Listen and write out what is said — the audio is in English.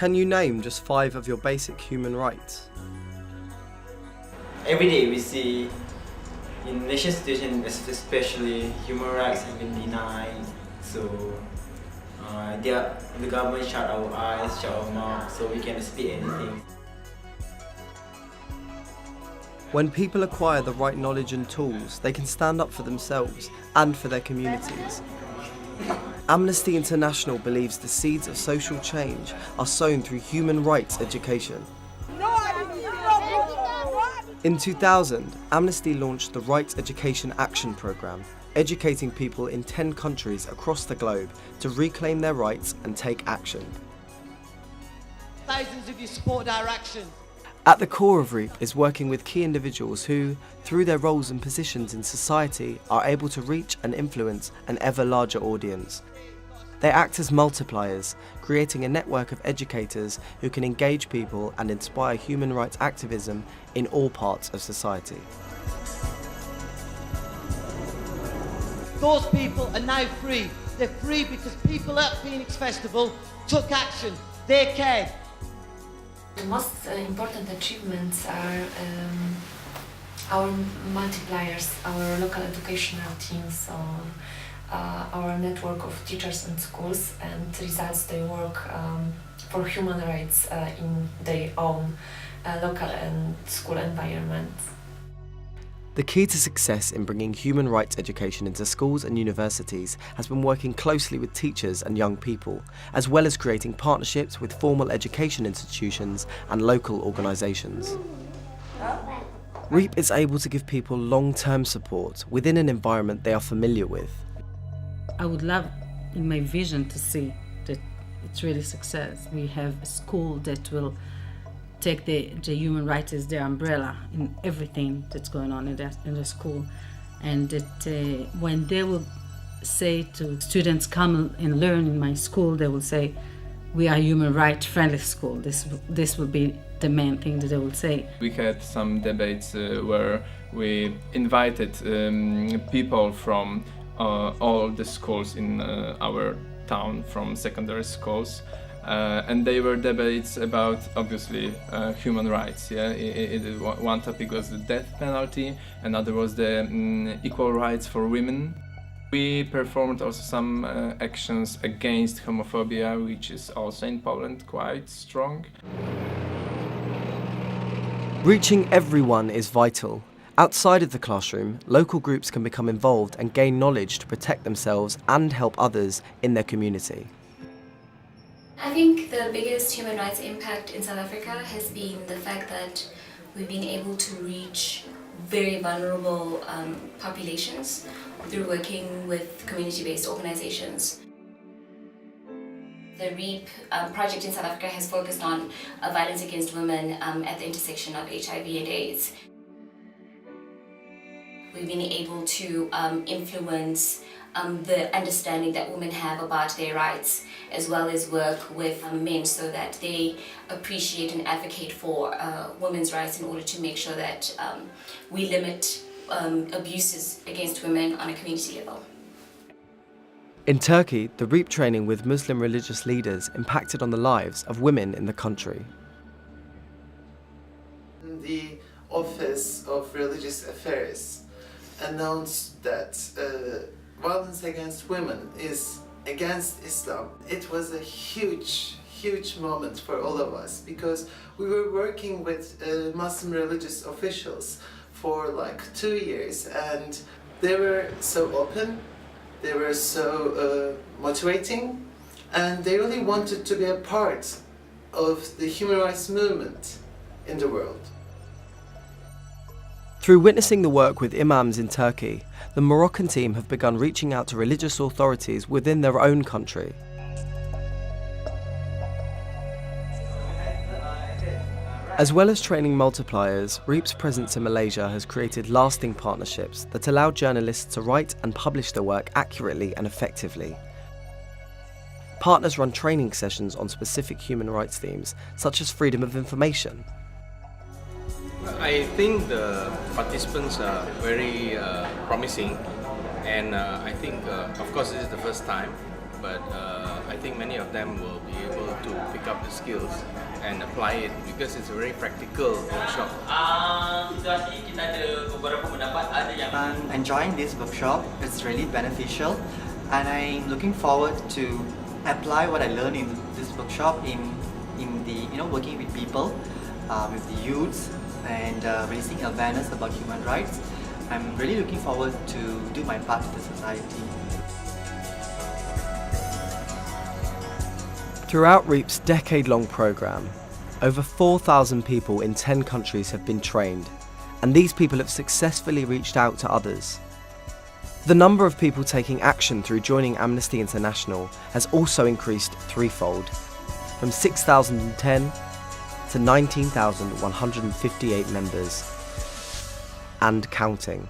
Can you name just 5 of your basic human rights? Every day we see in nation situations, especially human rights have been denied. So the government shut our eyes, shut our mouth, so we can't speak anything. When people acquire the right knowledge and tools, they can stand up for themselves and for their communities. Amnesty International believes the seeds of social change are sown through human rights education. In 2000, Amnesty launched the Rights Education Action Programme, educating people in 10 countries across the globe to reclaim their rights and take action. Thousands of you support our action. At the core of REAP is working with key individuals who, through their roles and positions in society, are able to reach and influence an ever larger audience. They act as multipliers, creating a network of educators who can engage people and inspire human rights activism in all parts of society. Those people are now free. They're free because people at Phoenix Festival took action. They cared. The most important achievements are our multipliers, our local educational teams, our network of teachers and schools, and results they work for human rights in their own local and school environments. The key to success in bringing human rights education into schools and universities has been working closely with teachers and young people, as well as creating partnerships with formal education institutions and local organisations. REAP is able to give people long-term support within an environment they are familiar with. I would love in my vision to see that it's really success. We have a school that will take the human rights as their umbrella in everything that's going on in the school, and that when they will say to students, come and learn in my school, they will say, we are human rights friendly school. This will be the main thing that they will say. We had some debates where we invited people from all the schools in our town, from secondary schools, and they were debates about, obviously, human rights. Yeah, one topic was the death penalty, another was the equal rights for women. We performed also some actions against homophobia, which is also in Poland quite strong. Reaching everyone is vital. Outside of the classroom, local groups can become involved and gain knowledge to protect themselves and help others in their community. I think the biggest human rights impact in South Africa has been the fact that we've been able to reach very vulnerable populations through working with community-based organizations. The REAP project in South Africa has focused on violence against women at the intersection of HIV and AIDS. We've been able to influence the understanding that women have about their rights, as well as work with men so that they appreciate and advocate for women's rights in order to make sure that we limit abuses against women on a community level. In Turkey, the REAP training with Muslim religious leaders impacted on the lives of women in the country. The Office of Religious Affairs announced that violence against women is against Islam. It was a huge moment for all of us, because we were working with Muslim religious officials for like 2 years, and they were so open, they were so motivating, and they really wanted to be a part of the human rights movement in the world. Through witnessing the work with imams in Turkey, the Moroccan team have begun reaching out to religious authorities within their own country. As well as training multipliers, REAP's presence in Malaysia has created lasting partnerships that allow journalists to write and publish their work accurately and effectively. Partners run training sessions on specific human rights themes, such as freedom of information. I think the participants are very promising, and I think, of course, this is the first time, but I think many of them will be able to pick up the skills and apply it because it's a very practical workshop. Situasi kita ada beberapa pendapat, ada yang I'm enjoying this workshop. It's really beneficial, and I'm looking forward to apply what I learned in this workshop in the working with people, with the youths, and raising awareness about human rights. I'm really looking forward to do my part to the society. Throughout REAP's decade-long programme, over 4,000 people in 10 countries have been trained, and these people have successfully reached out to others. The number of people taking action through joining Amnesty International has also increased threefold, from 6,010 to 19,158 members, and counting.